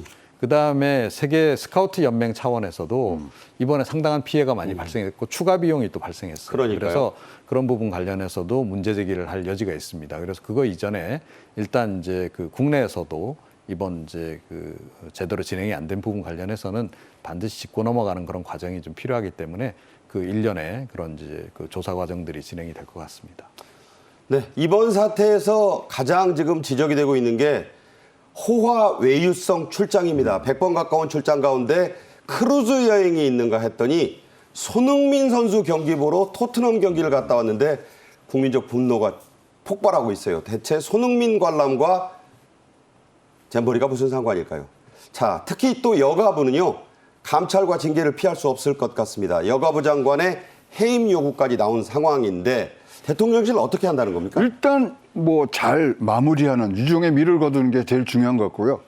그다음에 세계 스카우트 연맹 차원에서도 이번에 상당한 피해가 많이 발생했고 추가 비용이 또 발생했어요. 그러니까요. 그래서 그런 부분 관련해서도 문제 제기를 할 여지가 있습니다. 그래서 그거 이전에 일단 이제 그 국내에서도 이번 이제 그 제대로 진행이 안 된 부분 관련해서는 반드시 짚고 넘어가는 그런 과정이 좀 필요하기 때문에 그 일련의 그런 이제 그 조사 과정들이 진행이 될 것 같습니다. 네, 이번 사태에서 가장 지금 지적이 되고 있는 게 호화 외유성 출장입니다. 100번 가까운 출장 가운데 크루즈 여행이 있는가 했더니 손흥민 선수 경기 보러 토트넘 경기를 갔다 왔는데 국민적 분노가 폭발하고 있어요. 대체 손흥민 관람과 잼버리가 무슨 상관일까요? 자, 특히 또 여가부는요. 감찰과 징계를 피할 수 없을 것 같습니다. 여가부 장관의 해임 요구까지 나온 상황인데 대통령실 어떻게 한다는 겁니까? 일단 뭐 잘 마무리하는 유종의 미를 거두는 게 제일 중요한 것 같고요.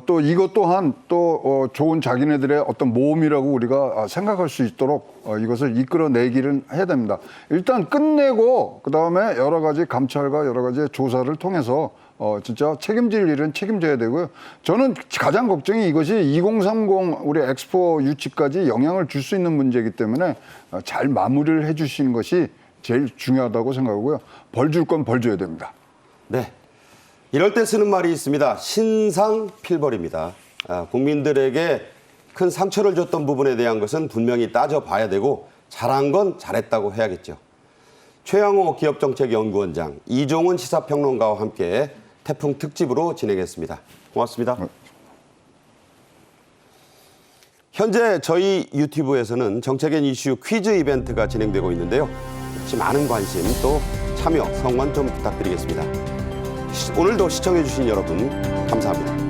또 이것 또한 또 좋은 자기네들의 어떤 모험이라고 우리가 생각할 수 있도록 이것을 이끌어내기를 해야 됩니다. 일단 끝내고 그다음에 여러 가지 감찰과 여러 가지 조사를 통해서 진짜 책임질 일은 책임져야 되고요. 저는 가장 걱정이 이것이 2030 우리 엑스포 유치까지 영향을 줄 수 있는 문제이기 때문에 잘 마무리를 해 주시는 것이 제일 중요하다고 생각하고요. 벌 줄 건 벌 줘야 됩니다. 네. 이럴 때 쓰는 말이 있습니다. 신상필벌입니다. 국민들에게 큰 상처를 줬던 부분에 대한 것은 분명히 따져봐야 되고 잘한 건 잘했다고 해야겠죠. 최양호 기업정책연구원장, 이종훈 시사평론가와 함께 태풍 특집으로 진행했습니다. 고맙습니다. 현재 저희 유튜브에서는 정책엔 이슈 퀴즈 이벤트가 진행되고 있는데요. 혹시 많은 관심 또 참여, 성원 좀 부탁드리겠습니다. 오늘도 시청해주신 여러분 감사합니다.